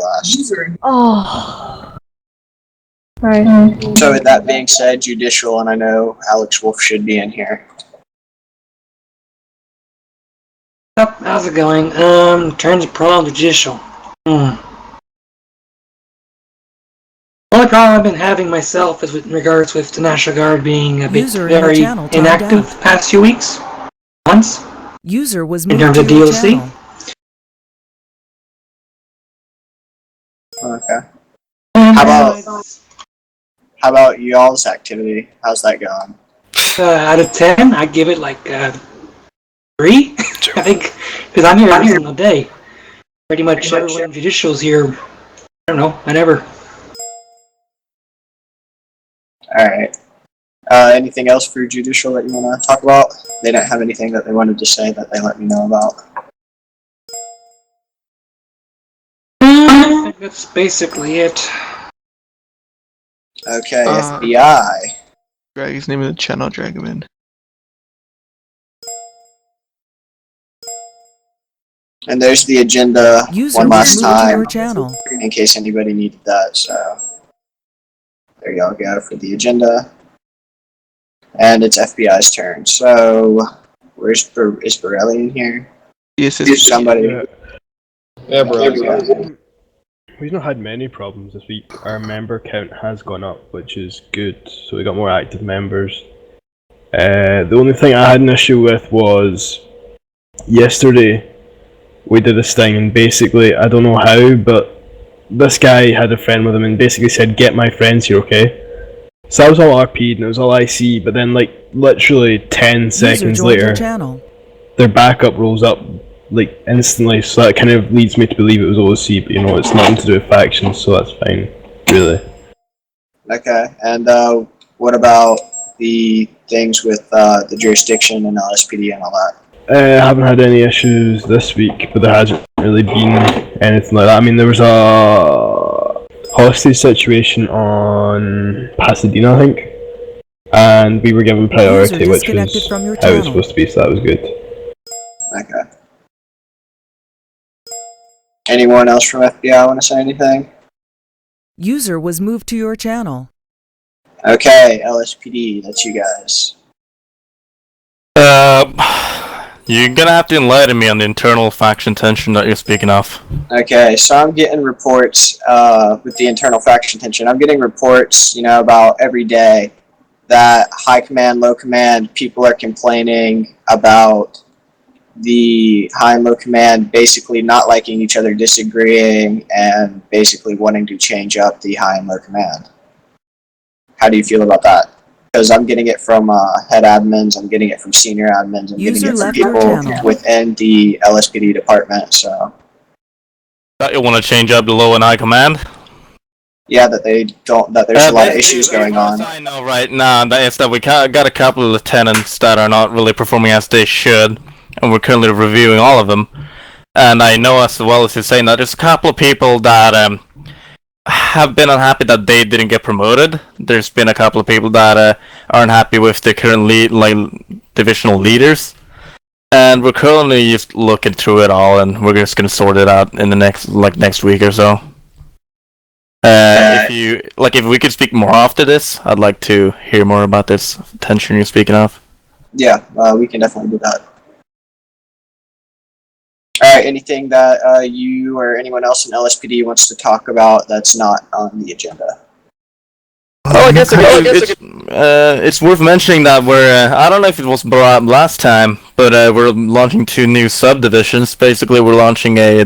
last. Oh. Right. So with that being said, judicial, and I know Alex Wolf should be in here. Yep, how's it going? Turns pro judicial. Only problem I've been having myself is with regards with the National Guard being a bit very inactive the past few weeks. Months. User was in terms of DLC. Okay. How about y'all's activity? How's that going? Out of 10, I give it like 3. I think because I'm here every single day. Pretty much everyone in judicial's here. I don't know, whenever. All right. Anything else for judicial that you want to talk about? They didn't have anything that they wanted to say that they let me know about. I think that's basically it. Okay, FBI. Drag his name in the channel, drag him in. And there's the agenda one last time, channel. in case anybody needed that, so there y'all go for the agenda. And it's FBI's turn, so is Borelli in here? Yes, somebody. Yeah, Borelli. We've not had many problems this week. Our member count has gone up, which is good, so we got more active members. The only thing I had an issue with was yesterday we did this thing, and basically, I don't know how, but this guy had a friend with him and basically said, "Get my friends here, okay?" So I was all RP'd and it was all IC, but then like literally 10 seconds later, their backup rolls up like instantly, so that kind of leads me to believe it was OC, but you know, it's nothing to do with factions, so that's fine, really. Okay, and what about the things with the jurisdiction and LSPD and all that? I haven't had any issues this week, but there hasn't really been anything like that. I mean, there was a hostage situation on Pasadena, I think, and we were given priority, which was how it's supposed to be, so that was good. Okay. Anyone else from FBI want to say anything? User was moved to your channel. Okay, LSPD, that's you guys. You're gonna have to enlighten me on the internal faction tension that you're speaking of. Okay, so I'm getting reports with the internal faction tension. I'm getting reports, you know, about every day that high command, low command, people are complaining about the high and low command basically not liking each other, disagreeing, and basically wanting to change up the high and low command. How do you feel about that? Because I'm getting it from head admins, I'm getting it from senior admins, I'm getting it from people within the LSPD department, so... That you want to change up the low and high command? Yeah, that they don't, that there's a lot of issues going on. I know right now that is that we got a couple of lieutenants that are not really performing as they should, and we're currently reviewing all of them. And I know as well as you're saying that there's a couple of people that have been unhappy that they didn't get promoted. There's been a couple of people that aren't happy with the current divisional leaders. And we're currently just looking through it all, and we're just gonna sort it out in the next week or so. If we could speak more after this, I'd like to hear more about this tension you're speaking of. Yeah, we can definitely do that. Alright, anything that you or anyone else in LSPD wants to talk about that's not on the agenda? It's worth mentioning that we're, I don't know if it was brought up last time, but we're launching 2 new subdivisions. Basically, we're launching a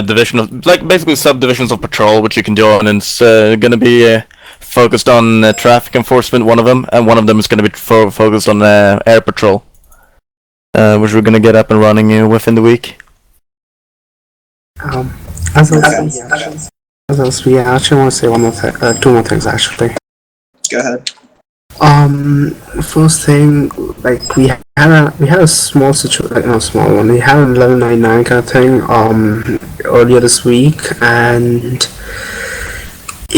division of, basically subdivisions of patrol, which you can join, and it's going to be focused on traffic enforcement, one of them, and one of them is going to be focused on air patrol. Which we're gonna get up and running within the week. As we actually want to say 2 more things actually. Go ahead. First thing, like we had a small situation, like not a small one. We had a level 99 kind of thing earlier this week, and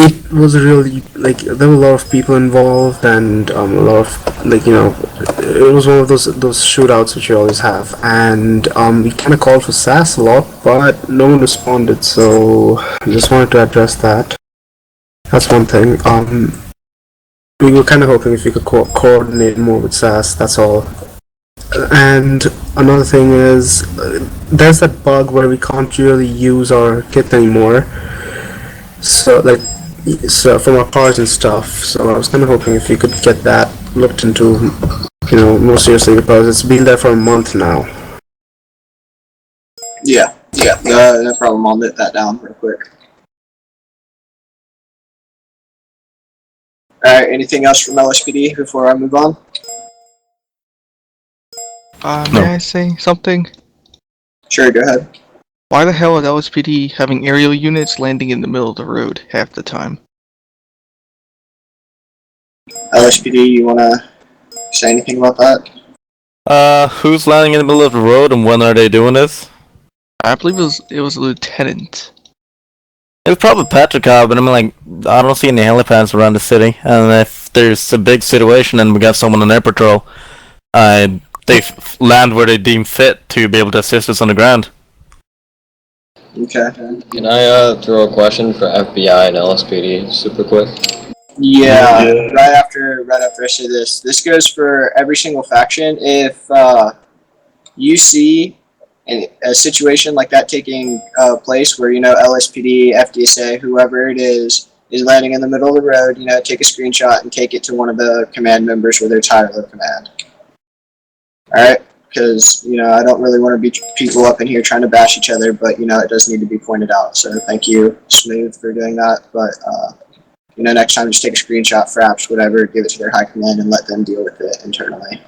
it was really like there were a lot of people involved and a lot of it was one of those shootouts which you always have, and we kind of called for SAS a lot, but no one responded. So I just wanted to address that. That's one thing. We were kind of hoping if we could coordinate more with SAS. That's all. And another thing is, there's that bug where we can't really use our kit anymore. So from our cars and stuff. So I was kind of hoping if you could get that looked into, more seriously, because it's been there for a month now. Yeah, no problem. I'll note that down real quick. Alright, anything else from LSPD before I move on? May I say something? Sure, go ahead. Why the hell is LSPD having aerial units landing in the middle of the road half the time? LSPD, you want to say anything about that? Who's landing in the middle of the road and when are they doing this? I believe it was a lieutenant. It was probably Petrikov, but I mean, like, I don't see any helipads around the city, and if there's a big situation and we got someone on air patrol, they land where they deem fit to be able to assist us on the ground. Okay. Can I throw a question for FBI and LSPD super quick? Yeah, right after I say this. This goes for every single faction. If you see a situation like that taking place where, LSPD, FDSA, whoever it is landing in the middle of the road, take a screenshot and take it to one of the command members where there's higher level command. Alright? Because, I don't really want to be people up in here trying to bash each other, but, it does need to be pointed out. So thank you, Smooth, for doing that. But, next time just take a screenshot, fraps, whatever, give it to their high command and let them deal with it internally.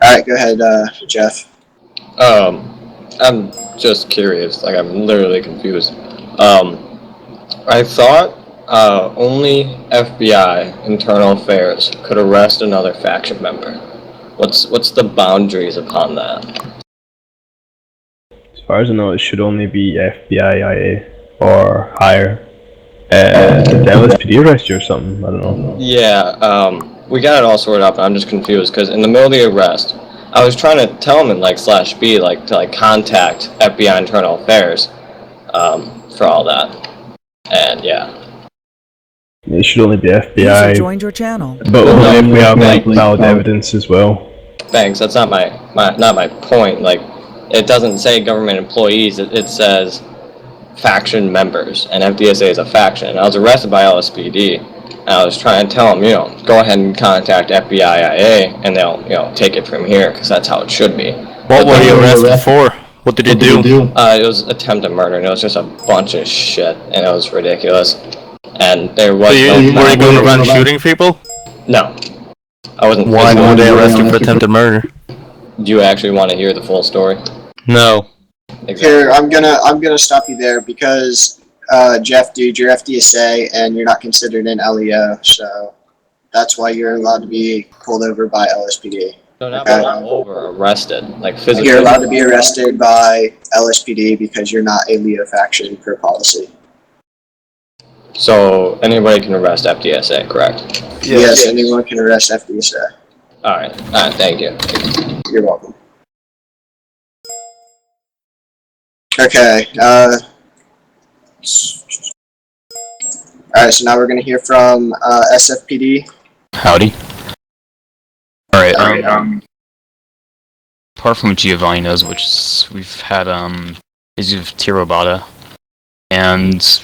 Alright, go ahead, Jeff. I'm just curious, like I'm literally confused. I thought only FBI internal affairs could arrest another faction member. What's the boundaries upon that? As far as I know, it should only be FBI, IA, or higher. Did the LSPD arrest you or something? I don't know. Yeah, we got it all sorted out, but I'm just confused because in the middle of the arrest, I was trying to tell him in /B to contact FBI internal affairs for all that, and yeah. It should only be User FBI, joined your channel. but only if we have valid evidence as well. Thanks. That's not my point. Like, it doesn't say government employees. It says faction members, and FDSA is a faction. I was arrested by LSPD, and I was trying to tell them, go ahead and contact FBI IA, and they'll take it from here because that's how it should be. What were you arrested for? What did you do? It was attempted murder, and it was just a bunch of shit, and it was ridiculous. And there was were you going around shooting people? No, I wasn't. Why were they arrested for attempted murder? Do you actually want to hear the full story? No. Exactly. Here, I'm gonna stop you there because Jeff, dude, you're FDSA and you're not considered an LEO, so that's why you're allowed to be pulled over by LSPD. No, not pulled over, arrested, like physically. You're allowed to be arrested by LSPD because you're not a LEO faction per policy. So anybody can arrest FDSA, correct? Yes, anyone can arrest FDSA. All right, thank you. You're welcome. Okay, alright, so now we're gonna hear from SFPD. Howdy. Alright, apart from Giovanni knows, which is, we've had, is of Tirobata, and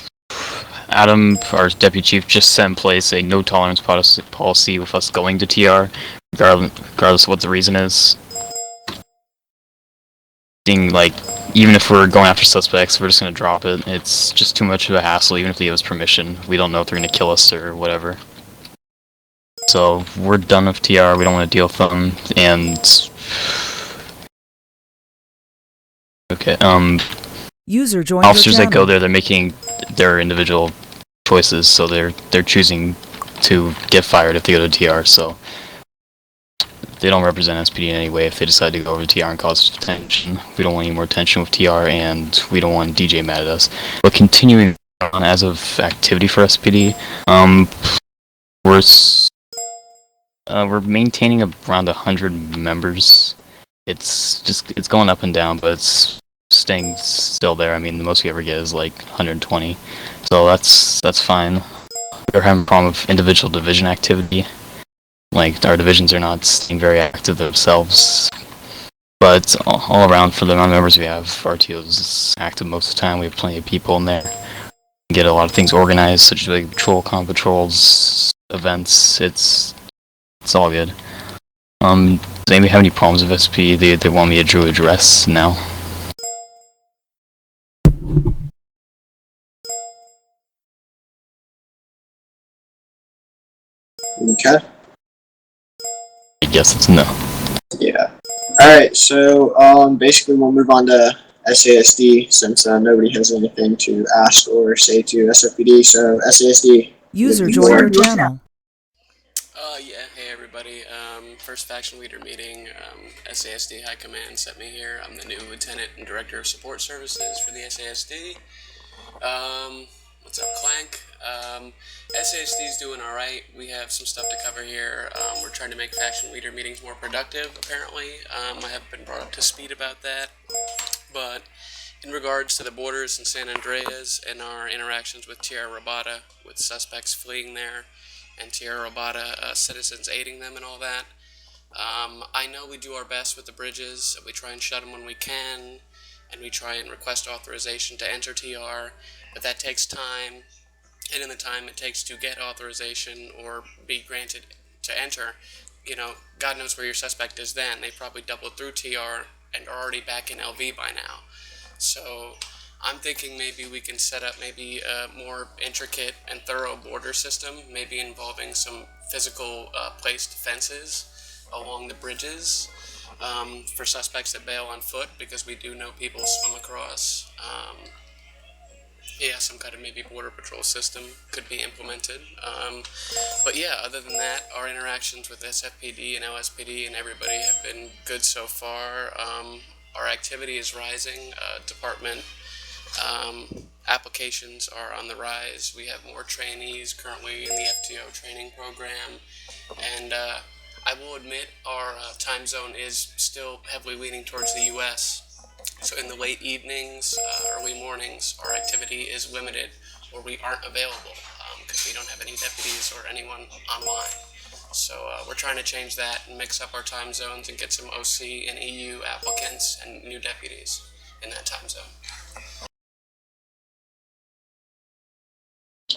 Adam, our deputy chief, just set in place a no-tolerance policy with us going to TR, regardless of what the reason is. Being, like, even if we're going after suspects, we're just gonna drop it. It's just too much of a hassle, even if they give us permission. We don't know if they're gonna kill us or whatever. So, we're done with TR, we don't want to deal with them, and... Okay, User joined officers your that go channel. there, they're making their individual choices, so they're choosing to get fired if they go to TR, so... They don't represent SPD in any way if they decide to go over to TR and cause tension. We don't want any more tension with TR, and we don't want DJ mad at us. But continuing as of activity for SPD. We're maintaining around 100 members. It's going up and down, but it's staying still there. I mean, the most we ever get is like 120, so that's fine. We're having a problem with individual division activity. Like, our divisions are not staying very active themselves. But all around, for the amount of members we have, RTO is active most of the time. We have plenty of people in there. We get a lot of things organized, such as like patrol, con patrols, events. It's all good. Does anybody have any problems with SP they want me to address now? Okay. I guess it's no. Yeah. Alright, so basically we'll move on to SASD since nobody has anything to ask or say to SFPD. So SASD. User joined your channel. Yeah, hey everybody. First faction leader meeting. SASD High Command sent me here. I'm the new Lieutenant and Director of Support Services for the SASD. What's up, Clank? SASD's doing alright. We have some stuff to cover here. We're trying to make faction leader meetings more productive, apparently. I haven't been brought up to speed about that. But in regards to the borders in San Andreas and our interactions with Tierra Robata, with suspects fleeing there, and Tierra Robata citizens aiding them and all that, I know we do our best with the bridges. We try and shut them when we can, and we try and request authorization to enter TR, but that takes time, and in the time it takes to get authorization or be granted to enter, you know, God knows where your suspect is then. They probably doubled through TR and are already back in LV by now. So I'm thinking maybe we can set up maybe a more intricate and thorough border system, maybe involving some physical placed fences along the bridges for suspects that bail on foot, because we do know people swim across. Yeah, some kind of maybe border patrol system could be implemented. But yeah, other than that, our interactions with SFPD and LSPD and everybody have been good so far. Our activity is rising. Department applications are on the rise. We have more trainees currently in the FTO training program, and I will admit our time zone is still heavily leaning towards the US. So in the late evenings, early mornings, our activity is limited, or we aren't available because we don't have any deputies or anyone online. So we're trying to change that and mix up our time zones and get some OC and EU applicants and new deputies in that time zone.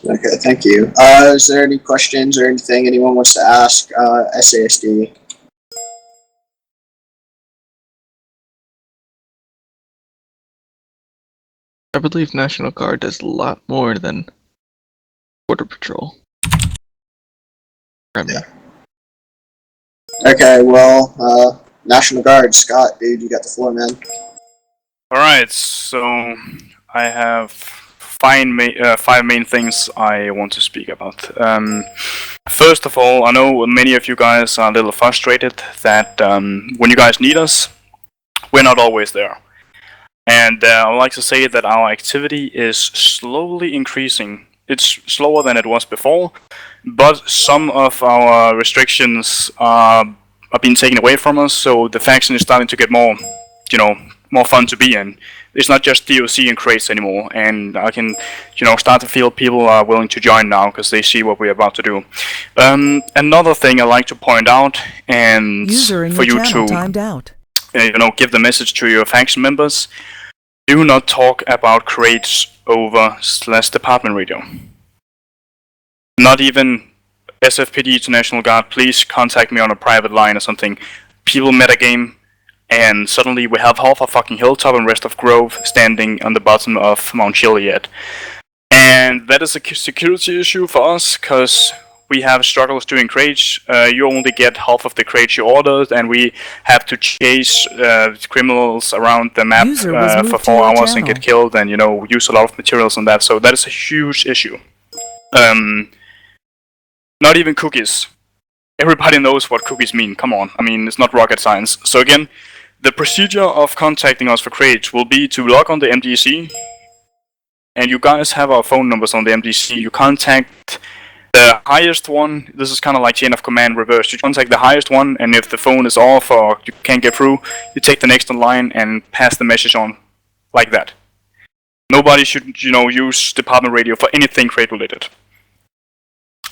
Okay, thank you. Is there any questions or anything anyone wants to ask SASD? I believe National Guard does a lot more than Border Patrol. Yeah. Okay, well, National Guard, Scott, dude, you got the floor, man. Alright, so I have five main things I want to speak about. First of all, I know many of you guys are a little frustrated that when you guys need us, we're not always there. And I would like to say that our activity is slowly increasing. It's slower than it was before, but some of our restrictions are being taken away from us, so the faction is starting to get more, more fun to be in. It's not just DOC and crates anymore, and I can, start to feel people are willing to join now because they see what we're about to do. Another thing I like to point out, and for you to, timed out. Give the message to your faction members. Do not talk about crates over /department radio. Not even SFPD to National Guard, please contact me on a private line or something. People metagame, and suddenly we have half of fucking Hilltop and rest of Grove standing on the bottom of Mount Chiliad. And that is a security issue for us, because we have struggles doing crates. You only get half of the crates you ordered, and we have to chase criminals around the map for 4 hours and get killed, and use a lot of materials on that. So that is a huge issue. Not even cookies. Everybody knows what cookies mean. Come on, I mean, it's not rocket science. So again, the procedure of contacting us for crates will be to log on the MDC and you guys have our phone numbers on the MDC. You contact the highest one. This is kind of like chain of command reverse. You contact the highest one, and if the phone is off or you can't get through, you take the next in line and pass the message on like that. Nobody should, use department radio for anything crate related.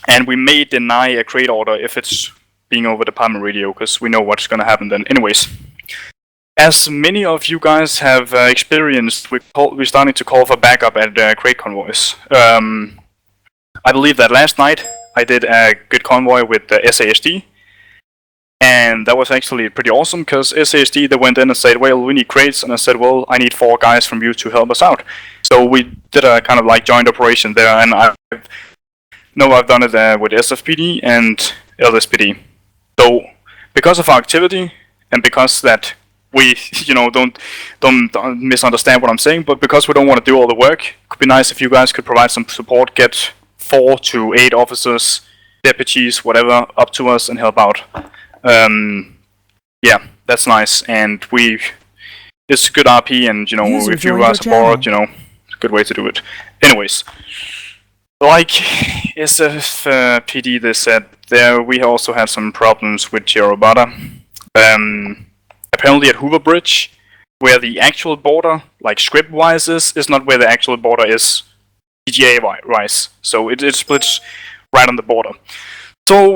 And we may deny a crate order if it's being over department radio, because we know what's going to happen then. Anyways, as many of you guys have experienced, we're starting to call for backup at crate convoys. I believe that last night I did a good convoy with the SASD, and that was actually pretty awesome, because SASD, they went in and said, well, we need crates, and I said, well, I need 4 guys from you to help us out. So we did a kind of like joint operation there, and I've done it with SFPD and LSPD. So because of our activity, and because that we, don't misunderstand what I'm saying, but because we don't want to do all the work, it could be nice if you guys could provide some support, get 4 to 8 officers, deputies, whatever, up to us and help out. Yeah, that's nice, and it's good RP, and if you guys are bored, it's a good way to do it. Anyways, like SFPD, they said there, we also had some problems with Cherobata. Apparently at Hoover Bridge, where the actual border, like script-wise, is not where the actual border is DGA-wise. So it splits right on the border. So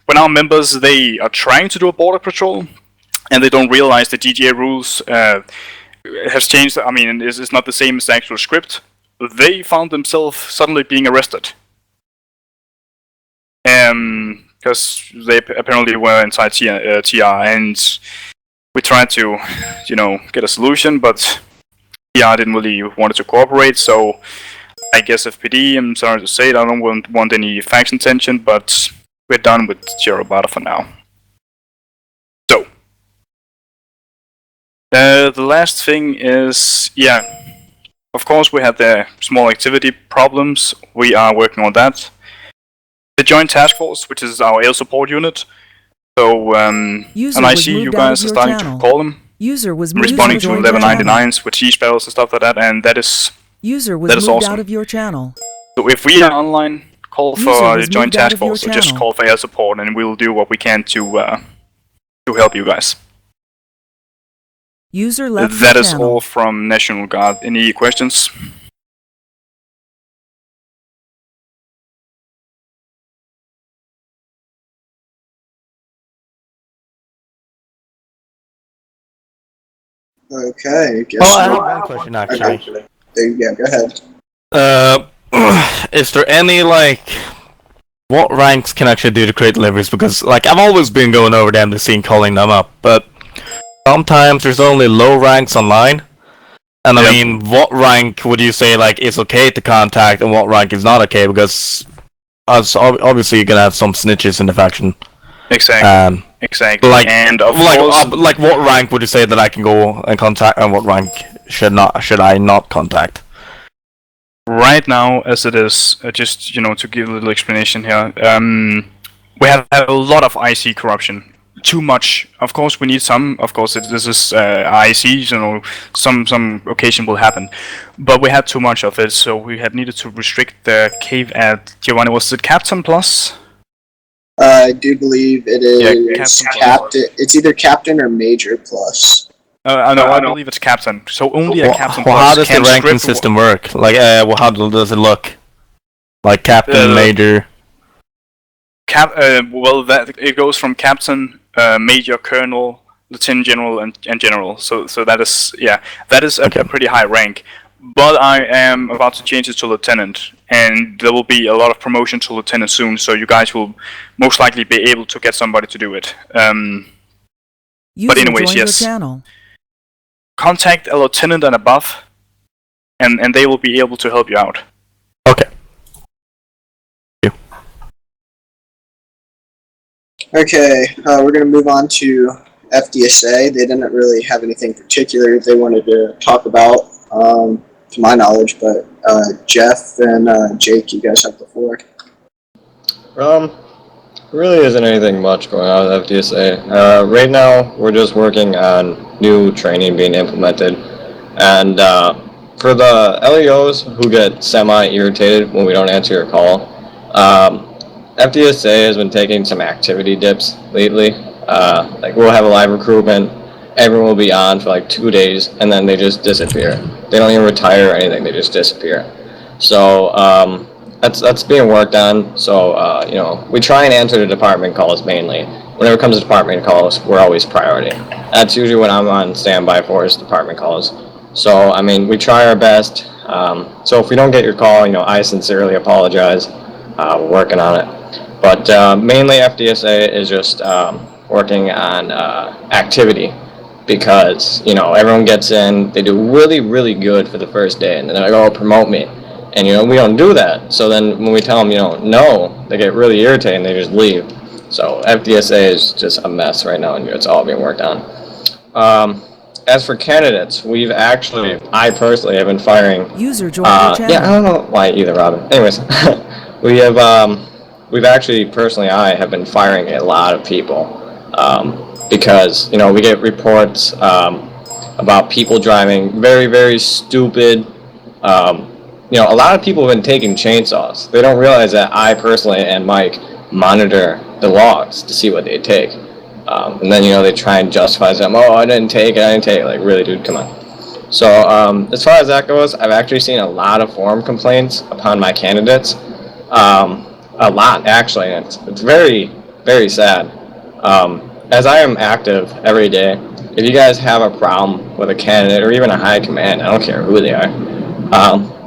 when our members, they are trying to do a border patrol, and they don't realize the DGA rules has changed. I mean, it's not the same as the actual script. They found themselves suddenly being arrested. Because they apparently were inside TR, and we tried to, get a solution, but TR didn't really want to cooperate, so I guess FPD, I'm sorry to say it, I don't want any faction tension, but we're done with Cherobata for now. So, the last thing is, of course we had the small activity problems, we are working on that. The Joint Task Force, which is our air support unit, so, and I see you guys are starting to call them. Responding to 1199s with cheese barrels and stuff like that, and that is awesome. Out of your channel. So if we are online, call for the Joint Task Force, or just call for air support, and we'll do what we can to help you guys. That is all from National Guard. Any questions? Okay, I guess. I have one question actually. Okay. Yeah, go ahead. Is there any what ranks can actually do the crate deliveries? Because I've always been going over them to see and calling them up, but sometimes there's only low ranks online. And I mean, what rank would you say is okay to contact, and what rank is not okay? Because obviously you're gonna have some snitches in the faction. Exactly. Exactly. And of course, what rank would you say that I can go and contact, and what rank should I not contact? Right now, as it is, just to give a little explanation here, we have a lot of IC corruption. Too much. Of course, we need some. Of course, this is IC. Some occasion will happen, but we had too much of it, so we have needed to restrict the cave at Giovanni. Was it Captain Plus? I do believe it is Captain. It's either Captain or Major Plus. I believe it's Captain. So only a Captain Plus. How does the ranking system work? How does it look? Captain, Major. Well, it goes from Captain, Major, Colonel, Lieutenant General, and General. So that is a pretty high rank. But I am about to change it to Lieutenant, and there will be a lot of promotion to Lieutenant soon, so you guys will most likely be able to get somebody to do it. But anyways, yes. Contact a Lieutenant and above, and they will be able to help you out. Okay. Okay, we're going to move on to FDSA. They didn't really have anything particular they wanted to talk about. To my knowledge, but Jeff and Jake, you guys have the floor. Really isn't anything much going on with FDSA. Right now, we're just working on new training being implemented, and for the LEOs who get semi-irritated when we don't answer your call, FDSA has been taking some activity dips lately. Like we'll have a live recruitment, everyone will be on for like 2 days, and then they just disappear. They don't even retire or anything, they just disappear. So that's being worked on. So you know, we try and answer the department calls mainly. Whenever it comes to department calls, we're always priority. That's usually what I'm on standby for, is department calls. So I mean, we try our best. So if we don't get your call, you know, I sincerely apologize. We're working on it. But mainly FDSA is just working on activity, because, you know, everyone gets in, they do really, really good for the first day, and then they're like, oh, promote me. And, you know, we don't do that. So then when we tell them, you know, no, they get really irritated and they just leave. So FDSA is just a mess right now, and it's all being worked on. As for candidates, we've actually, I personally have been firing. User joined your channel. Yeah, I don't know why either, Robin. Anyways, we have, we've actually, personally, I have been firing a lot of people. Because, you know, we get reports about people driving very, very stupid. You know, a lot of people have been taking chainsaws. They don't realize that I personally and Mike monitor the logs to see what they take. And then, you know, they try and justify them. Oh, I didn't take it. Like, really, dude, come on. So, as far as that goes, I've actually seen a lot of forum complaints upon my candidates. A lot, actually, and it's very, very sad. As I am active every day, if you guys have a problem with a candidate or even a high command, I don't care who they are,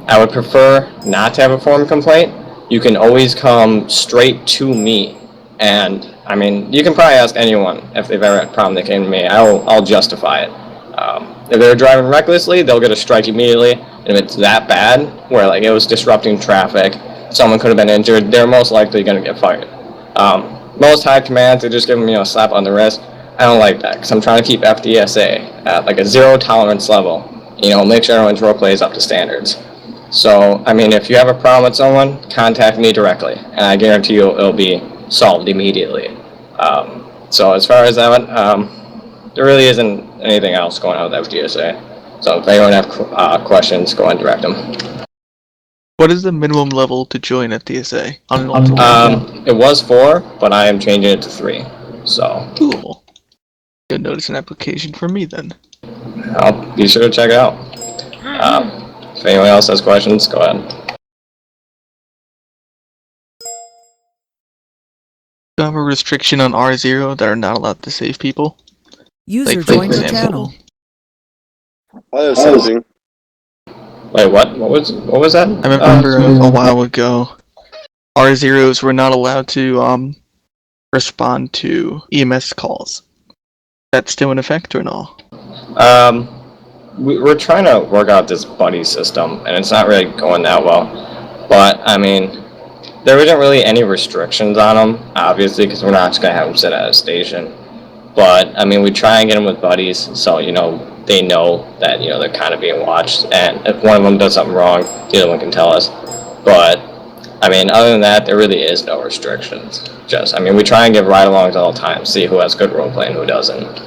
I would prefer not to have a forum complaint. You can always come straight to me, and I mean, you can probably ask anyone if they've ever had a problem. They came to me. I'll justify it. If they're driving recklessly, they'll get a strike immediately. And if it's that bad, where like it was disrupting traffic, someone could have been injured, they're most likely going to get fired. Most high commands, they just give them, you know, a slap on the wrist. I don't like that, because I'm trying to keep FDSA at like a zero tolerance level. You know, make sure everyone's role play is up to standards. So, I mean, if you have a problem with someone, contact me directly, and I guarantee you it'll be solved immediately. So as far as that one, there really isn't anything else going on with FDSA. So if anyone have questions, go and direct them. What is the minimum level to join FDSA? It was 4, but I am changing it to 3. So cool. Good notice an application for me then. I'll be sure to check it out. If anyone else has questions, go ahead. Do you have a restriction on R0 that are not allowed to save people? User like, for joined your example, channel. I have something. Wait, what? What was that? I remember a while ago, R0s were not allowed to respond to EMS calls. That's still in effect or no? We're trying to work out this buddy system, and it's not really going that well. But I mean, there isn't really any restrictions on them, obviously, because we're not just gonna have them sit at a station. But I mean, we try and get them with buddies, so you know they know that you know they're kind of being watched, and if one of them does something wrong, the other one can tell us. But I mean, other than that, there really is no restrictions. Just, I mean, we try and give ride-alongs all the time, see who has good roleplay and who doesn't.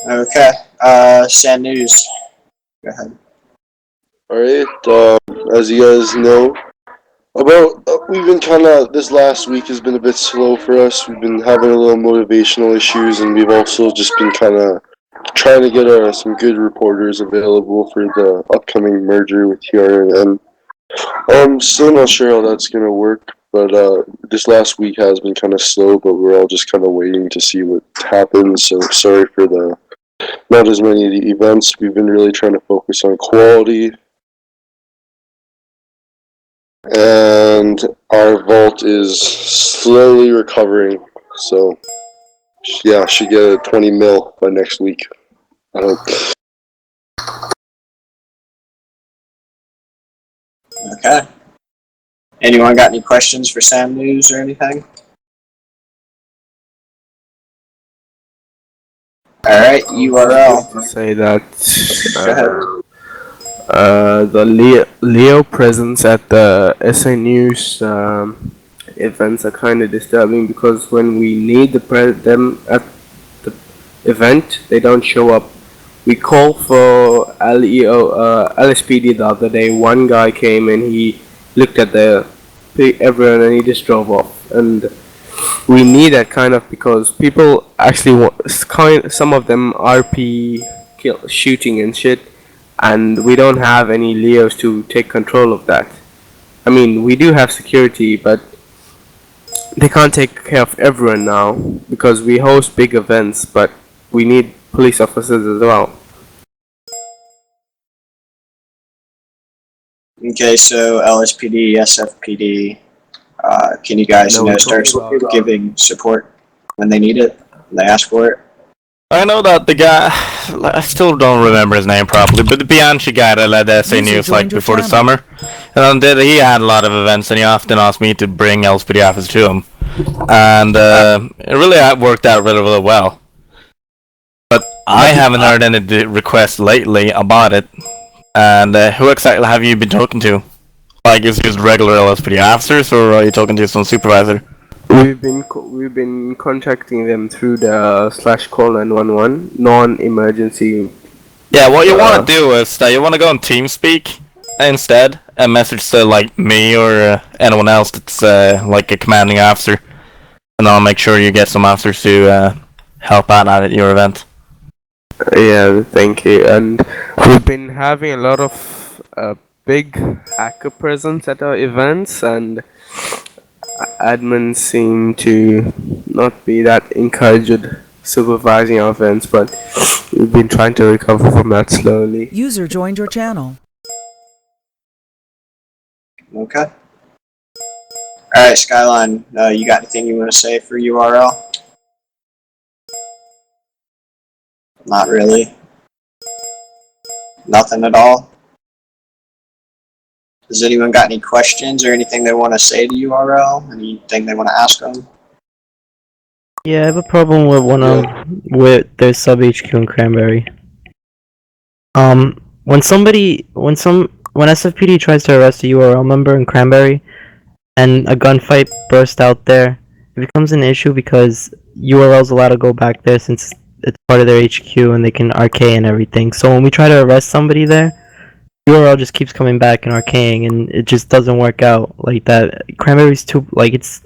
Okay, Sand News. Go ahead. Alright, as you guys know, we've been this last week has been a bit slow for us. We've been having a little motivational issues, and we've also just been trying to get some good reporters available for the upcoming merger with TRN. Still not sure how that's gonna work, but this last week has been kind of slow, but we're all just kind of waiting to see what happens, so sorry for not as many of the events. We've been really trying to focus on quality. And our vault is slowly recovering, so yeah, should get a 20 mil by next week. I hope. Okay. Anyone got any questions for Sam News or anything? Alright, URL. To say that Go ahead. the Leo presence at the SA News events are kind of disturbing, because when we need them at the event, they don't show up. We called for LSPD the other day. One guy came and he looked at everyone and he just drove off. And we need that kind of, because people actually some of them RP shooting and shit, and we don't have any Leos to take control of that. I mean, we do have security, but they can't take care of everyone now because we host big events, but we need police officers as well. Okay, so LSPD, SFPD, can you guys start giving support when they need it, when they ask for it? I know that the guy, I still don't remember his name properly, but the Bianchi guy that led SA News like before the summer, and he had a lot of events, and he often asked me to bring LSPD officers to him, and it really worked out really, really well. But I haven't heard any requests lately about it. And who exactly have you been talking to? Like, is it just regular LSPD officers, or are you talking to some supervisor? We've been contacting them through the /call 911 non-emergency. Yeah, what you want to do is that you want to go on TeamSpeak instead and message to like me or anyone else that's like a commanding officer, and I'll make sure you get some officers to help out at your event. Yeah, thank you. And we've been having a lot of big hacker presence at our events, and admins seem to not be that encouraged supervising our events, but we've been trying to recover from that slowly. User joined your channel. Okay. Alright, Skyline, you got anything you want to say for URL? Not really. Nothing at all. Does anyone got any questions or anything they want to say to URL? Anything they want to ask them? Yeah, I have a problem with with their sub HQ in Cranberry. When SFPD tries to arrest a URL member in Cranberry, and a gunfight bursts out there, it becomes an issue because URL's allowed to go back there since it's part of their HQ and they can RK and everything. So when we try to arrest somebody there, URL just keeps coming back and RKing, and it just doesn't work out like that. Cranberry's too it's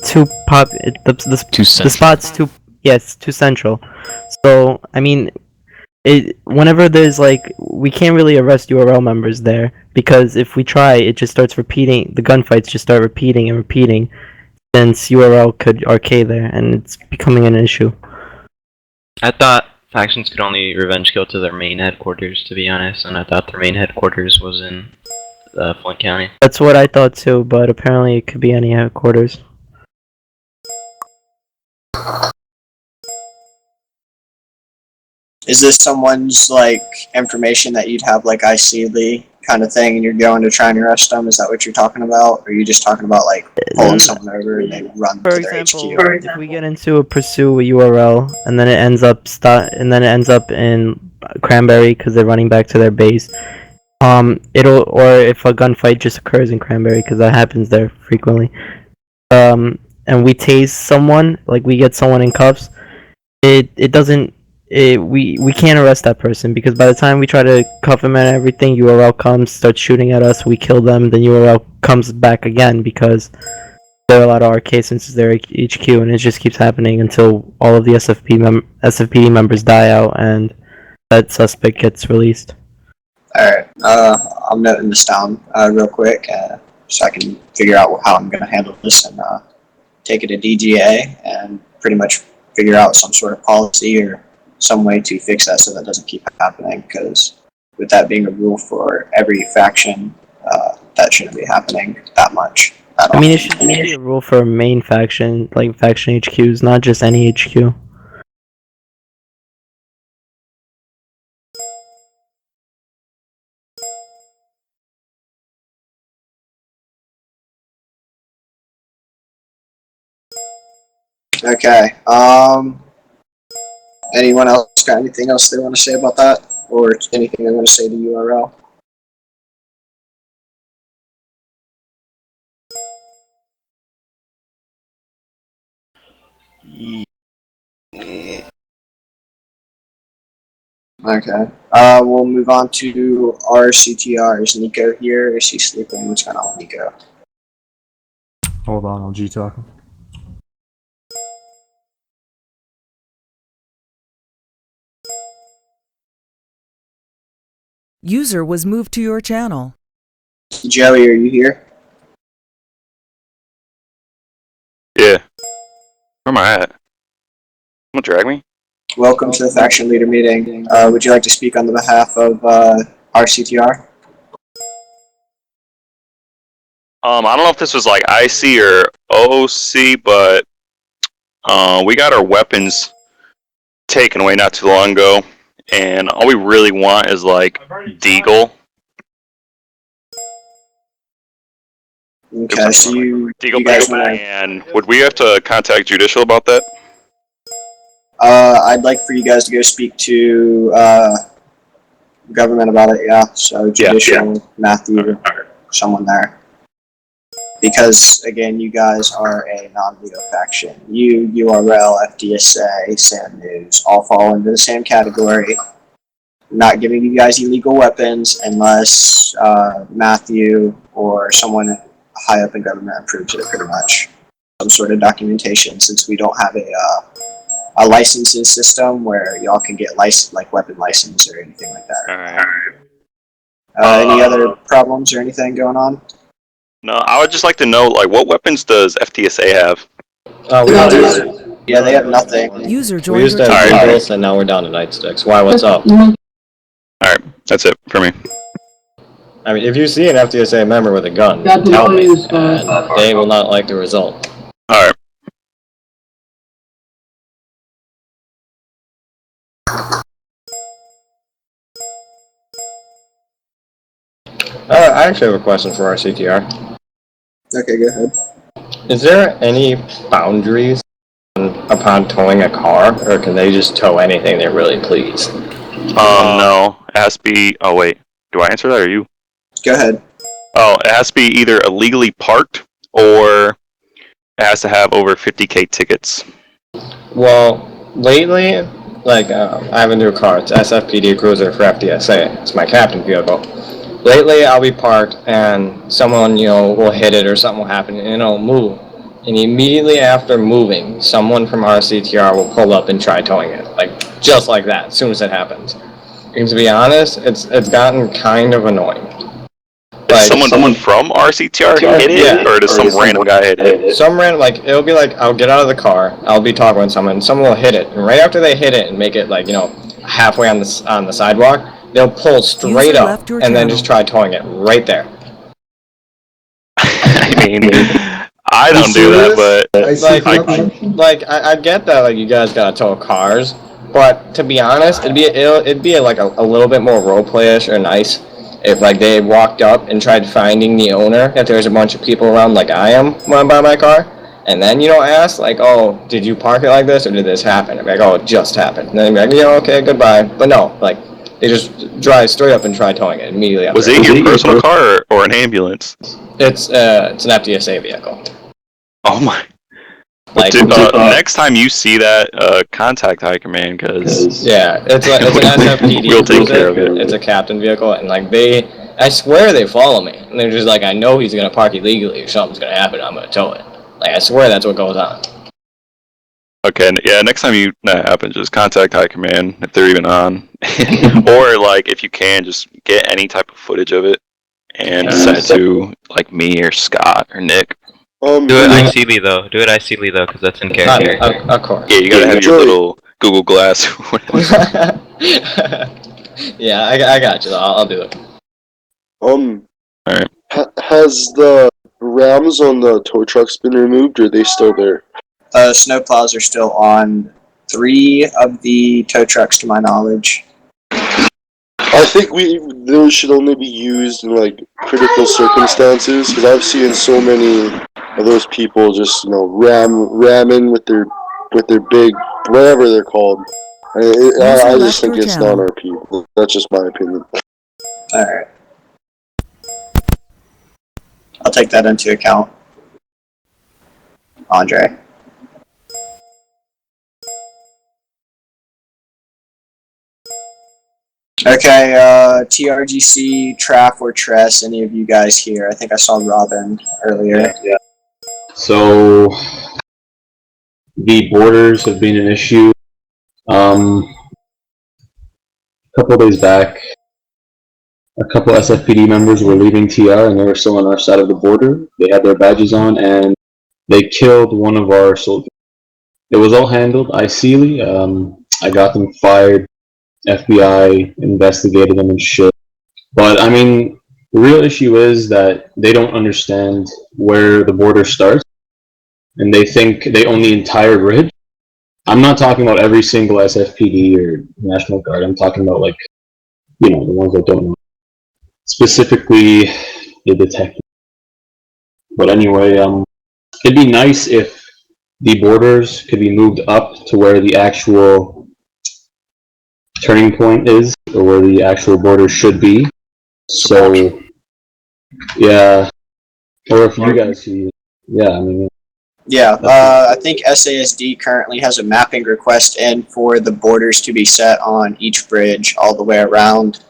too the spot's too it's too central. So I mean, whenever there's we can't really arrest URL members there because if we try, it just starts repeating. The gunfights just start repeating and repeating, since URL could RK there, and it's becoming an issue. I thought factions could only revenge kill to their main headquarters, to be honest, and I thought their main headquarters was in Flint County. That's what I thought too, but apparently it could be any headquarters. Is this someone's information that you'd have ICLE kind of thing, and you're going to try and arrest them? Is that what you're talking about, or are you just talking about pulling someone over and they run to their HQ? If we get into a pursue with URL and then it ends up in Cranberry because they're running back to their base, or if a gunfight just occurs in Cranberry because that happens there frequently, and we tase someone, we get someone in cuffs, we can't arrest that person because by the time we try to cuff him and everything, URL comes, starts shooting at us, we kill them, then URL comes back again because they're allowed to RK since it's their HQ, and it just keeps happening until all of the SFPD members die out and that suspect gets released. Alright, I'm noting this down real quick so I can figure out how I'm going to handle this and take it to DGA and pretty much figure out some sort of policy or some way to fix that so that doesn't keep happening, because with that being a rule for every faction, that shouldn't be happening that much. I mean, it should be a rule for main faction, faction HQs, not just any HQ. Okay, anyone else got anything else they want to say about that? Or anything they want to say to URL? Okay. We'll move on to our CTR. Is Nico here? Is he sleeping? What's going on with Nico? Hold on, I'll G-talk him. User was moved to your channel. Joey, are you here? Yeah. Where am I at? Someone drag me? Welcome to the faction leader meeting. Would you like to speak on the behalf of our CTR? I don't know if this was like IC or OC, but we got our weapons taken away not too long ago, and all we really want is like Deagle. Okay, so you guys want to... And would we have to contact Judicial about that? I'd like for you guys to go speak to government about it, yeah. So Judicial, Matthew, someone there. Because, again, you guys are a non-legal faction. You, URL, FDSA, Sam News, all fall into the same category. Not giving you guys illegal weapons unless Matthew or someone high up in government approves it, pretty much. Some sort of documentation, since we don't have a licensing system where y'all can get weapon license or anything like that. Any other problems or anything going on? No, I would just like to know, like, what weapons does FTSA have? Yeah, they have nothing. User We joined used your to have channel. Eagles, and now we're down to Nightsticks. Why, what's up? Alright, that's it for me. I mean, if you see an FTSA member with a gun, tell me, and they will not like the result. Alright. I actually have a question for our CTR. Okay, go ahead. Is there any boundaries upon towing a car, or can they just tow anything they really please? No. It has to be... Oh, wait. Do I answer that, or you? Go ahead. Oh, it has to be either illegally parked, or it has to have over 50k tickets. Well, lately, like, I have a new car. It's SFPD Cruiser for FDSA. It's my captain vehicle. Lately, I'll be parked, and someone, will hit it, or something will happen, and it'll move. And immediately after moving, someone from our CTR will pull up and try towing it. Like, just like that, as soon as it happens. And to be honest, it's gotten kind of annoying. Does someone from RCTR hit it, or does some random guy hit it? Some random, it'll be like, I'll get out of the car, I'll be talking with someone, and someone will hit it, and right after they hit it and make it, halfway on the sidewalk, they'll pull straight up, and then just try towing it right there. I mean, I don't do that, but... I get that, you guys gotta tow cars, but to be honest, it'd be a little bit more roleplay-ish or nice if they walked up and tried finding the owner, if there's a bunch of people around like I am when I buy my car, and then ask oh, did you park it like this or did this happen? I'd be like, oh, it just happened. And then they'd be like, okay, goodbye. But no, they just drive straight up and try towing it immediately after. Was it your personal car or an ambulance? It's an FDSA vehicle. Oh my. Next time you see that, contact High Command, because... Yeah, it's an SFPD. We'll take care of it. It's a captain vehicle, and I swear they follow me. And they're just I know he's gonna park illegally, or something's gonna happen, I'm gonna tow it. I swear that's what goes on. Okay, yeah, next time that happens, just contact High Command, if they're even on. Or, if you can, just get any type of footage of it, and send it to, me or Scott or Nick. Do it ICly though. Because that's in character. Of course. Yeah, you gotta have your little Google Glass. Yeah, I got you. I'll do it. Alright. Has the rams on the tow trucks been removed, or are they still there? Snowplows are still on 3 of the tow trucks, to my knowledge. I think those should only be used in critical circumstances, because I've seen so many of those people just ramming with their big whatever they're called. I just think it's non-RP. That's just my opinion. Alright. I'll take that into account. Andre. Okay, TRGC, Traf, or Tress, any of you guys here? I think I saw Robin earlier. Yeah. So the borders have been an issue. A couple days back, a couple SFPD members were leaving TR and they were still on our side of the border. They had their badges on and they killed one of our soldiers. It was all handled icily. I got them fired. FBI investigated them and shit. But I mean, the real issue is that they don't understand where the border starts, and they think they own the entire grid. I'm not talking about every single SFPD or National Guard. I'm talking about, like, you know, the ones that don't know. Specifically, the detectives. But anyway, it'd be nice if the borders could be moved up to where the actual turning point is, or where the actual border should be. So, yeah. Or if you guys see, yeah, I mean. Yeah, I think SASD currently has a mapping request in for the borders to be set on each bridge all the way around,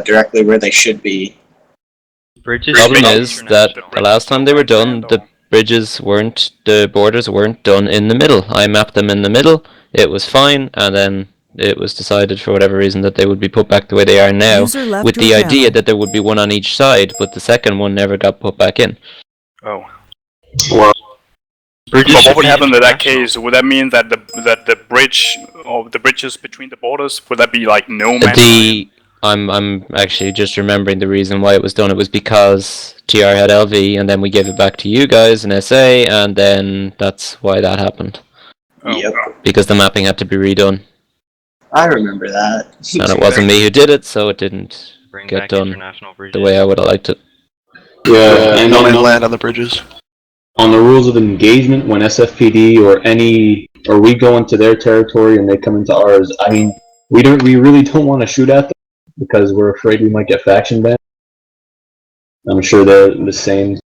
directly where they should be. The problem is that the last time they were done, the borders weren't done in the middle. I mapped them in the middle, it was fine, and then it was decided for whatever reason that they would be put back the way they are now, with the idea that there would be one on each side, but the second one never got put back in. Oh. Well, but what would happen in that case? Would that mean that the bridge or the bridges between the borders, would that be like no man? I'm actually just remembering the reason why it was done. It was because TR had LV, and then we gave it back to you guys in SA, and then that's why that happened. Oh. Yep. Because the mapping had to be redone. I remember that. And it wasn't me who did it, so it didn't get done the way I would have liked it. Yeah, and only land on the bridges. On the rules of engagement, when SFPD or we go into their territory and they come into ours, I mean, we really don't want to shoot at them because we're afraid we might get faction banned. I'm sure they're the same.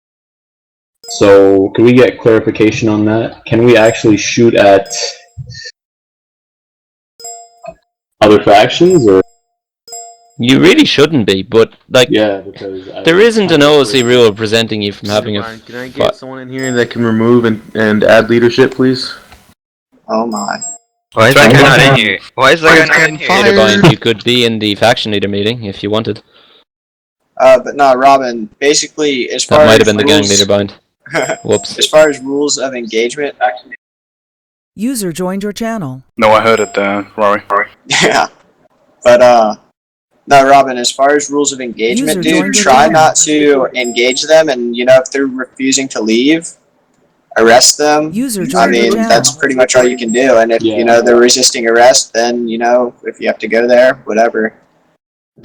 So, can we get clarification on that? Can we actually shoot at other factions, or? You really shouldn't be, but like, yeah, because there isn't an OOC rule preventing you from having Ryan, can I get someone in here that can remove and add leadership, please? Oh my. Why is that guy not in here? Why is that guy not in here? Leaderbind, you could be in the faction leader meeting if you wanted. But no, Robin, basically, as far That as might have been the gang rules- leader bind. Whoops. As far as rules of engagement, User joined your channel. No, I heard it, Rory. yeah. But, no, Robin, as far as rules of engagement, User dude, joined your try channel. not to engage them, and, you know, if they're refusing to leave, arrest them. User I joined your mean, channel. that's pretty much all you can do, and if, you know, they're resisting arrest, then, you know, if you have to go there, whatever.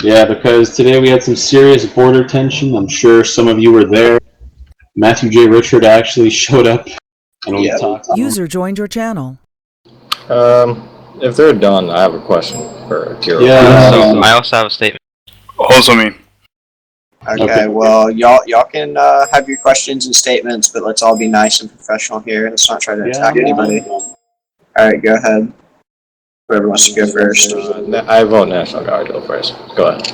Yeah, because today we had some serious border tension. I'm sure some of you were there. Matthew J. Richard actually showed up and we talked to him. User joined your channel. If they're done, I have a question for Kiro. Yeah. I also have a statement. Also me. Okay, well, y'all can have your questions and statements, but let's all be nice and professional here. Let's not try to attack anybody. Alright, go ahead. Whoever wants to go first. I vote National Guard go first. Go ahead.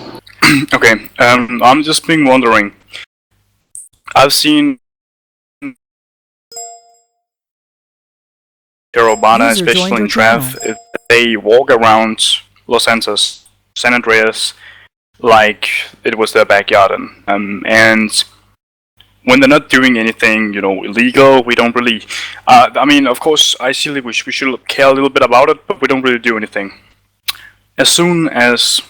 Okay, I'm just been wondering. I've seen Terobana, User especially joined in your Trav, they walk around Los Santos, San Andreas, like it was their backyard. And when they're not doing anything, you know, illegal, we don't really... I mean, of course, I see we should care a little bit about it, but we don't really do anything. As soon as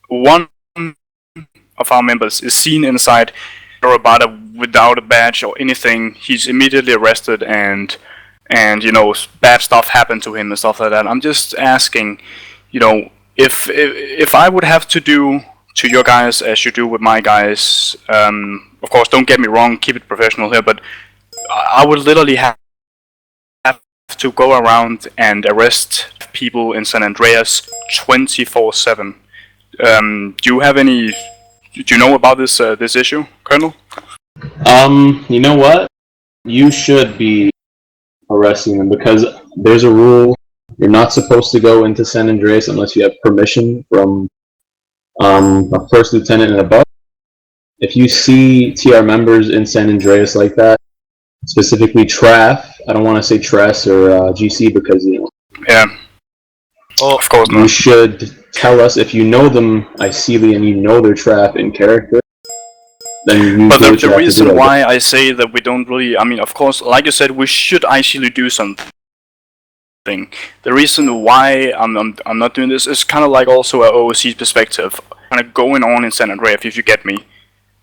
one of our members is seen inside Terobata without a badge or anything, he's immediately arrested and you know, bad stuff happened to him and stuff like that. I'm just asking, you know, if I would have to do to your guys as you do with my guys, of course, don't get me wrong, keep it professional here, but I would literally have to go around and arrest people in San Andreas 24/7. Do you have any? Do you know about this this issue, Colonel? You know what? You should be arresting them because there's a rule. You're not supposed to go into San Andreas unless you have permission from a first lieutenant and above. If you see TR members in San Andreas like that, specifically Traf, I don't want to say Tress or GC because, you know. Yeah. Oh, of course not. You should tell us if you know them, Icely, and you know their Traf in character. Then you But do what you the have to reason do, why I say that we don't really, I mean, of course, like you said, we should actually do something. The reason why I'm not doing this is kind of like also a OOC's perspective, kind of going on in San Andreas, if you get me.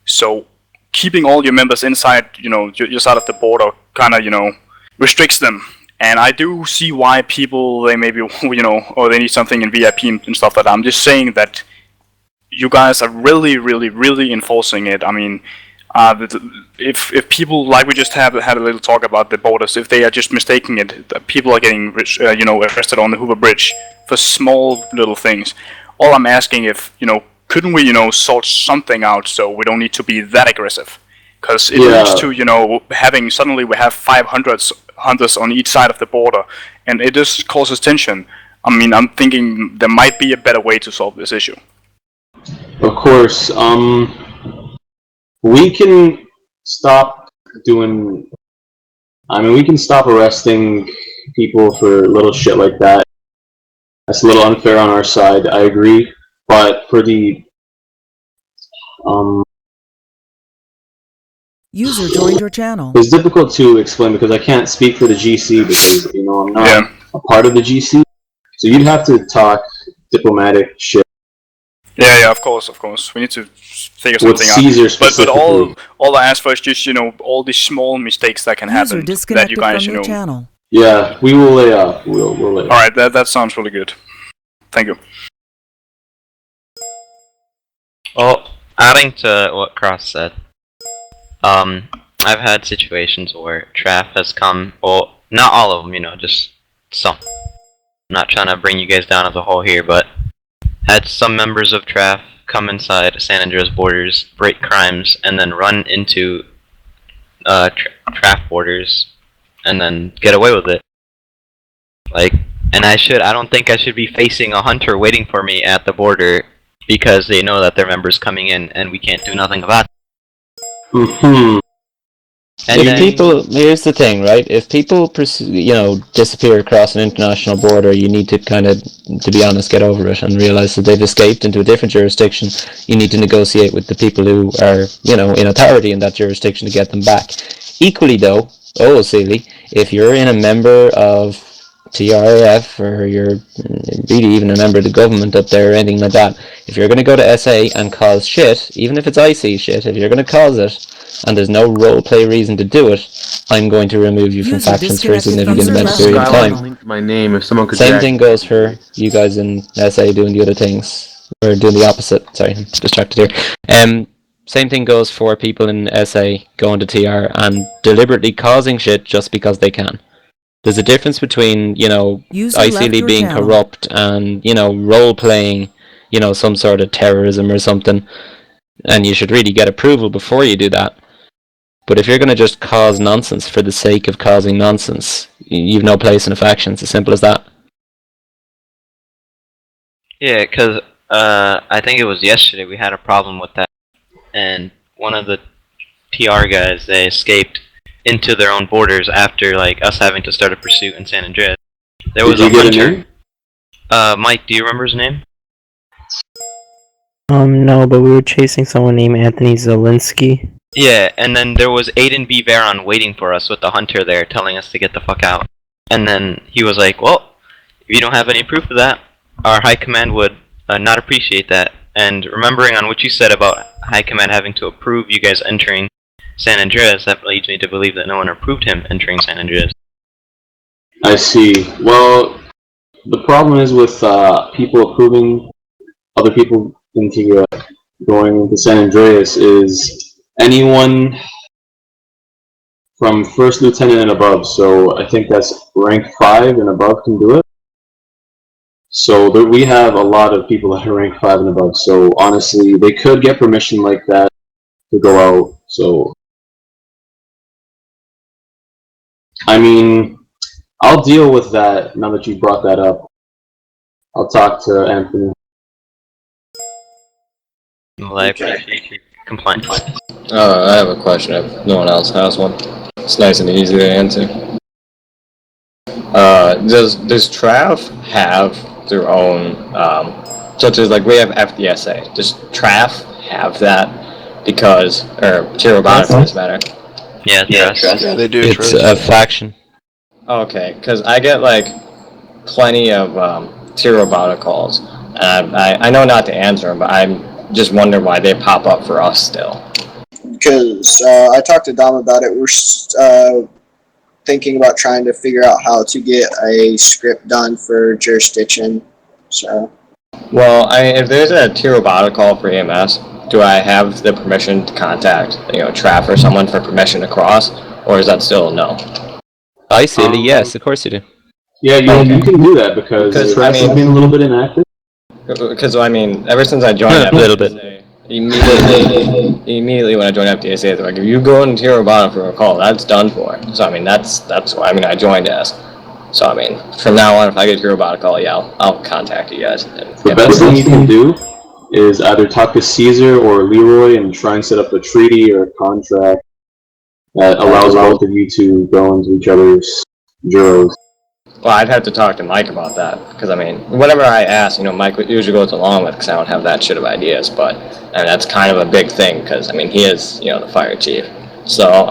So keeping all your members inside, you know, your side of the border, kind of, you know, restricts them. And I do see why people, they maybe, you know, or they need something in VIP and stuff like that. I'm just saying that you guys are really, really, really enforcing it. I mean, if people, like we just had a little talk about the borders, if they are just mistaking it, people are getting, you know, arrested on the Hoover Bridge for small little things. All I'm asking if, you know, couldn't we, you know, sort something out so we don't need to be that aggressive? Because it leads to, you know, having, suddenly we have 500 hunters on each side of the border, and it just causes tension. I mean, I'm thinking there might be a better way to solve this issue. Of course, we can stop doing, I mean, we can stop arresting people for little shit like that. That's a little unfair on our side, I agree. But for the, User joined your channel. it's difficult to explain because I can't speak for the GC because, you know, I'm not a part of the GC. So you'd have to talk diplomatic shit. Yeah, of course. We need to figure With something Caesar out. But specifically. all I ask for is just, you know, all these small mistakes that can happen that you guys, you know. Channel. Yeah, we will lay off. We'll lay off. All right, that sounds really good. Thank you. Well, adding to what Cross said, I've had situations where Traf has come, well, not all of them, you know, just some. I'm not trying to bring you guys down as a whole here, but had some members of Traf come inside San Andreas borders, break crimes, and then run into Traf borders, and then get away with it. Like, and I don't think I should be facing a hunter waiting for me at the border because they know that their member's coming in and we can't do nothing about it. Mm-hmm. And If then, people, here's the thing, right? If people, disappear across an international border, you need to to be honest, get over it and realize that they've escaped into a different jurisdiction. You need to negotiate with the people who are, in authority in that jurisdiction to get them back. Equally, though, Silly, if you're in a member of TRF or you're really even a member of the government up there or anything like that, if you're going to go to SA and cause shit, even if it's IC shit, if you're going to cause it, and there's no roleplay reason to do it, I'm going to remove you from factions for a significant amount of period of time. My name, if someone could. Same thing goes for you guys in SA doing the other things, or doing the opposite. Sorry, I'm distracted here. Same thing goes for people in SA going to TR and deliberately causing shit just because they can. There's a difference between, ICL being corrupt and, role-playing, some sort of terrorism or something. And you should really get approval before you do that. But if you're going to just cause nonsense for the sake of causing nonsense, you've no place in a faction. It's as simple as that. yeah, because I think it was yesterday we had a problem with that. And one of the TR guys, they escaped into their own borders after us having to start a pursuit in San Andreas. There was a hunter. Mike, do you remember his name? No, but we were chasing someone named Anthony Zelinsky. Yeah, and then there was Aiden B. Varon waiting for us with the hunter there, telling us to get the fuck out. And then he was like, well, if you don't have any proof of that, our high command would not appreciate that. And remembering on what you said about high command having to approve you guys entering San Andreas, that leads me to believe that no one approved him entering San Andreas. I see. Well, the problem is with people approving other people into going into San Andreas is anyone from first lieutenant and above. So I think that's rank 5 and above can do it. So we have a lot of people that are rank 5 and above. So honestly, they could get permission like that to go out. So I mean, I'll deal with that now that you brought that up. I'll talk to Anthony. Well, I appreciate your complaint. I have a question if no one else has one. It's nice and easy to answer. Does TRAF have their own, such as like we have FDSA, does TRAF have that because, or Tier Robotics for this matter? Yeah, trust. Yeah, they do. It's a faction. Okay, because I get like plenty of Tier Robotic calls, and I know not to answer them, but I'm just wondering why they pop up for us still. Because I talked to Dom about it. We're thinking about trying to figure out how to get a script done for jurisdiction. So. Well, if there's a Tier Robotic call for EMS, do I have the permission to contact, TRAF or someone for permission to cross, or is that still a no? I see. Yes, of course you do. Yeah, you can do that because TRAF has been a little bit inactive. Because ever since I joined a little bit. Immediately when I joined FDSA, they're like, if you go into Tier Robotic for a call, that's done for. So that's why I joined as. So from now on, if I get a Tier Robotic call, yeah, I'll contact you guys. The best thing you can do is either talk to Caesar or Leroy and try and set up a treaty or a contract that allows both of you to go into each other's juros. Well, I'd have to talk to Mike about that, because whatever I ask, Mike usually goes along with, because I don't have that shit of ideas, but that's kind of a big thing, because he is, the fire chief. So,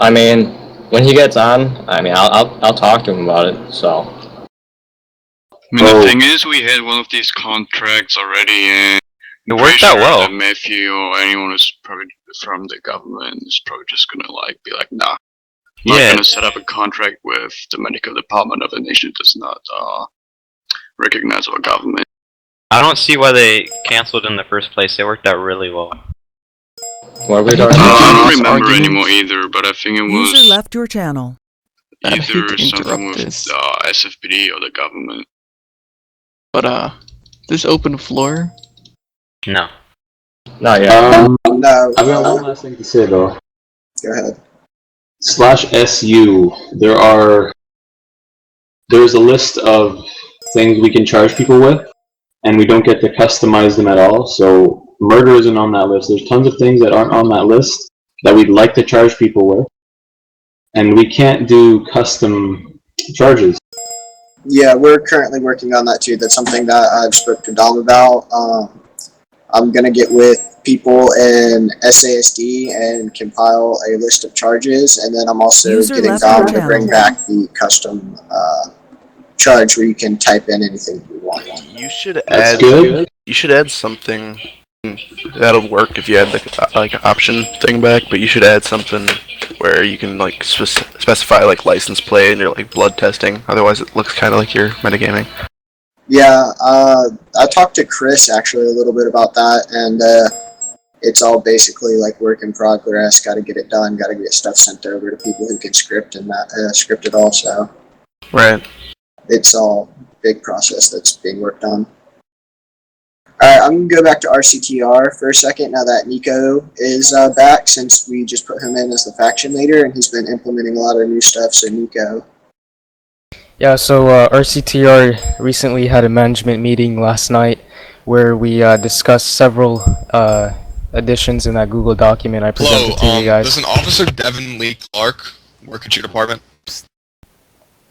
when he gets on, I'll talk to him about it, so. The thing is, we had one of these contracts already, and it worked out well. That Matthew or anyone who's probably from the government is probably just gonna be like, nah. Not gonna set up a contract with the medical department of a nation that does not recognize our government. I don't see why they canceled in the first place. They worked out really well. What are we talking I about? don't remember anymore either, but I think it was User left your channel. either something with SFPD or the government. But this open floor? No. Not yet. No. I've got one last thing to say though. Go ahead. /SU, there's a list of things we can charge people with, and we don't get to customize them at all, so murder isn't on that list. There's tons of things that aren't on that list that we'd like to charge people with, and we can't do custom charges. Yeah, we're currently working on that too. That's something that I've spoke to Dom about. I'm going to get with people in SASD and compile a list of charges, and then I'm also getting Dom to bring back the custom charge where you can type in anything you want. You should add something that'll work if you add like an option thing back, but you should add something where you can specify license plate and your blood testing. Otherwise, it looks kind of like you're metagaming. Yeah, I talked to Chris actually a little bit about that, and it's all basically work in progress. Got to get it done. Got to get stuff sent over to people who can script and script it also. Right. It's all big process that's being worked on. All right, I'm gonna go back to RCTR for a second now that Nico is back, since we just put him in as the faction leader, and he's been implementing a lot of new stuff. So Nico. Yeah, so RCTR recently had a management meeting last night where we discussed several additions in that Google document I presented to you guys. Does an Officer Devin Lee Clark work at your department?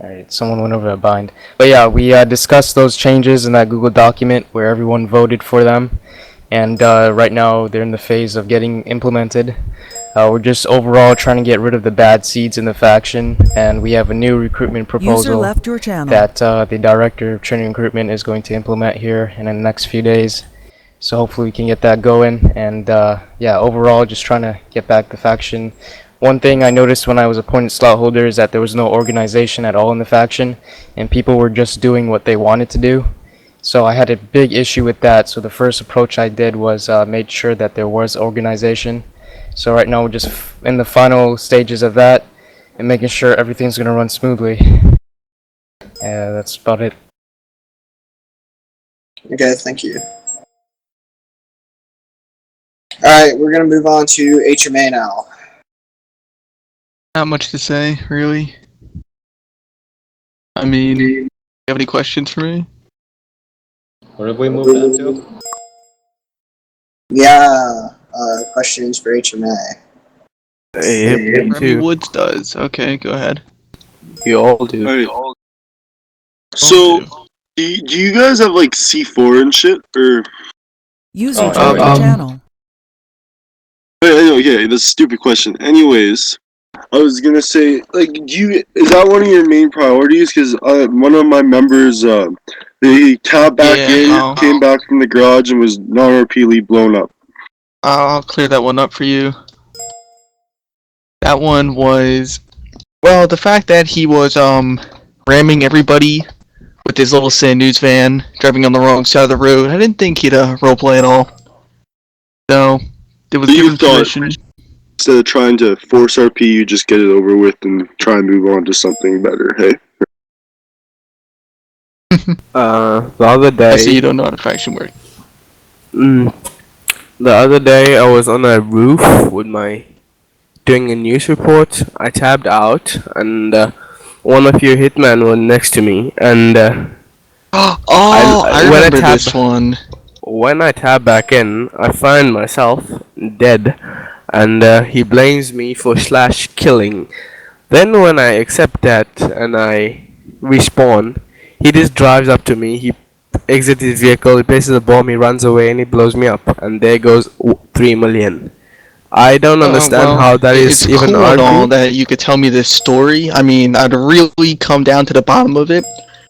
Alright, someone went over a bind. But yeah, we discussed those changes in that Google document where everyone voted for them. And right now they're in the phase of getting implemented. We're just overall trying to get rid of the bad seeds in the faction, and we have a new recruitment proposal left your channel. that the director of training recruitment is going to implement here in the next few days. So hopefully we can get that going, and yeah, overall just trying to get back the faction. One thing I noticed when I was appointed slot holder is that there was no organization at all in the faction, and people were just doing what they wanted to do. So I had a big issue with that, so the first approach I did was made sure that there was organization. So right now we're just in the final stages of that and making sure everything's going to run smoothly. Yeah, that's about it. Okay, thank you. Alright, we're going to move on to HMA now. Not much to say, really. Do you have any questions for me? What have we moved on to? Yeah, questions for HMA. Remy Woods does. Okay, go ahead. You all do. Alright. So, do you guys have like C4 and shit, or? User joined your channel. I know, yeah, that's a stupid question. Anyways, I was gonna say, like, is that one of your main priorities? Because one of my members, they tabbed back came back from the garage, and was non-repeatedly blown up. I'll clear that one up for you. That one was, well, the fact that he was ramming everybody with his little Sand News van, driving on the wrong side of the road. I didn't think he'd roleplay at all. So, it was given permission. Instead of trying to force RP, you just get it over with and try and move on to something better, hey? The other day... I see you don't know how the faction works. The other day, I was on a roof with doing a news report. I tabbed out, and one of your hitmen was next to me, and I remember this one. When I tab back in, I find myself dead, and he blames me for /killing. Then when I accept that and I respawn, he just drives up to me, he exits his vehicle, he places a bomb, he runs away, and he blows me up, and there goes 3 million. I don't understand how that is even cool and all RP. that you could tell me this story. I mean, I'd really come down to the bottom of it,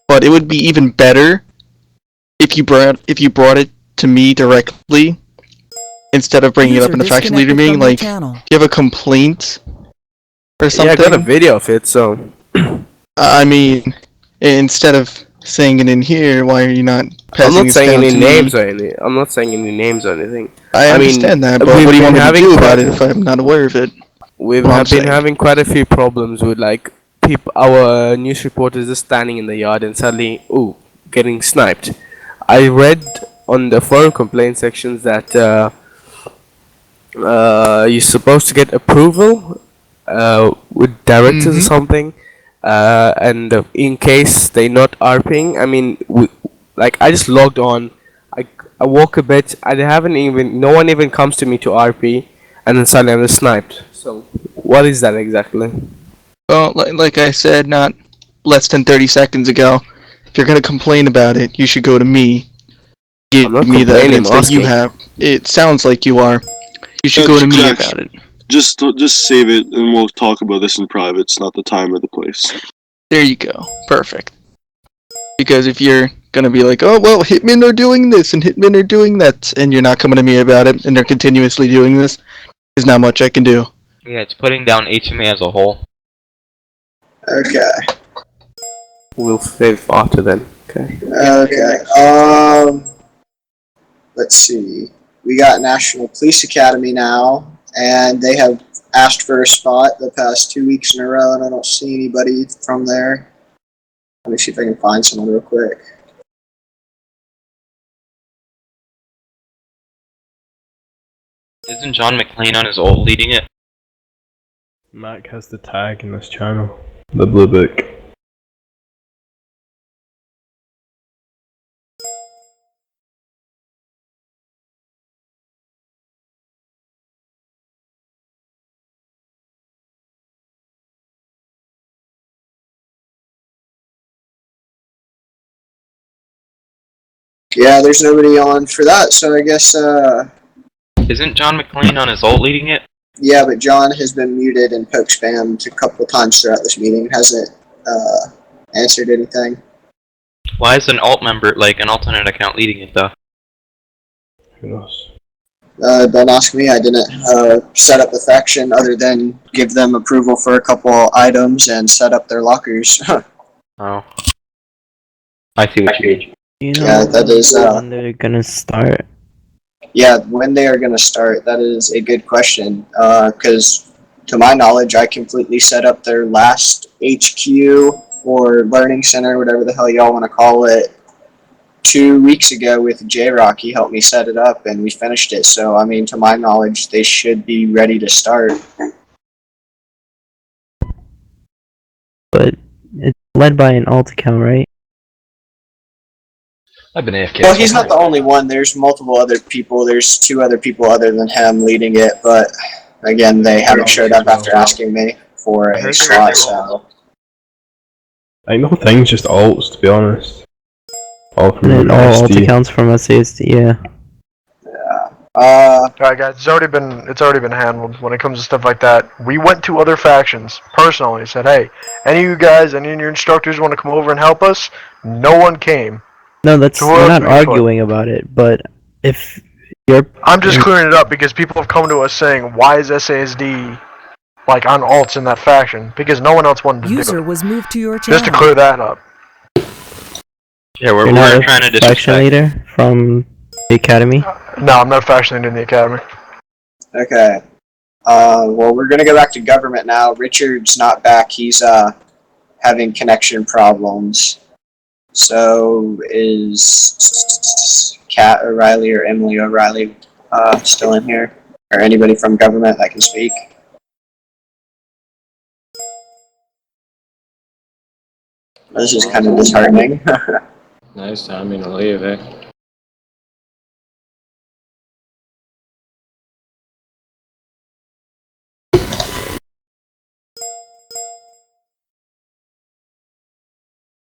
but it would be even better if you brought it to me directly instead of bringing it up in the faction leader meeting. Like, if you have a complaint or something. Yeah, I got a video of it, so. I mean, instead of saying it in here, why are you not passing I'm not this saying down any to names me? or anything. I'm not saying any names or anything. I understand that, but what do you want me to do about it if I'm not aware of it? We've been having quite a few problems with like our news reporters just standing in the yard and suddenly, getting sniped. I read on the forum complaint sections that you're supposed to get approval with directors or something, and in case they're not RPing, I mean, I just logged on, I walk a bit, no one even comes to me to RP, and then suddenly I'm just sniped. So, what is that exactly? Well, like I said, not less than 30 seconds ago, if you're gonna complain about it, you should go to me. Give me the evidence that you have. It sounds like you are. You should go to me about it. Just save it, and we'll talk about this in private. It's not the time or the place. There you go. Perfect. Because if you're gonna be like, oh well, hitmen are doing this and hitmen are doing that, and you're not coming to me about it, and they're continuously doing this, there's not much I can do. Yeah, it's putting down HMA as a whole. Okay. We'll save after then. Okay. Okay. Let's see. We got National Police Academy now, and they have asked for a spot the past 2 weeks in a row, and I don't see anybody from there. Let me see if I can find someone real quick. Isn't John McClane on his old leading it? Mac has the tag in this channel. The blue book. Yeah, there's nobody on for that, so I guess, Isn't John McClane on his old leading it? yeah, but John has been muted and poke spammed a couple of times throughout this meeting. Hasn't, answered anything. Why is an alt member, like an alternate account, leading it though? Who knows? Don't ask me. I didn't, set up the faction other than give them approval for a couple items and set up their lockers. Oh. I see what you mean. You know Yeah, that is, when they're gonna start? Yeah, when they are going to start, that is a good question. Because to my knowledge, I completely set up their last HQ or learning center, whatever the hell y'all want to call it, 2 weeks ago with J-Rock. He helped me set it up, and we finished it. So, I mean, to my knowledge, they should be ready to start. But it's led by an alt account, right? I've been AFK. Well, he's not the only one. There's multiple other people. There's 2 other people other than him leading it, but again, they haven't showed up after asking me for a slot, so. I know things just alts, to be honest. All from And all SD. accounts from SASD, yeah. Alright guys, it's already been handled when it comes to stuff like that. We went to other factions personally, said, hey, any of you guys, any of your instructors want to come over and help us? No one came. No, that's So we're what not else are we arguing about it, but if you're I'm just clearing it up because people have come to us saying, why is SASD like on alts in that faction? Because no one else wanted to do User it. was moved to your channel. Just to clear that up. Yeah, we're you're not trying to a faction disrespect. leader from the academy. No, I'm not a faction leader in the academy. Okay. Well, we're gonna go back to government now. Richard's not back. He's having connection problems. So is Kat O'Reilly or Emily O'Reilly still in here, or anybody from government that can speak? This is kind of disheartening. Nice timing to leave, eh?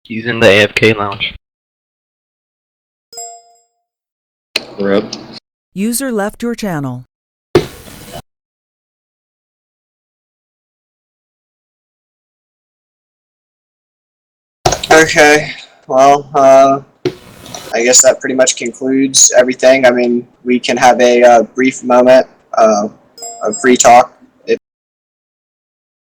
He's in the AFK lounge. Rip. User left your channel. Okay, well, I guess that pretty much concludes everything. I mean, we can have a brief moment of free talk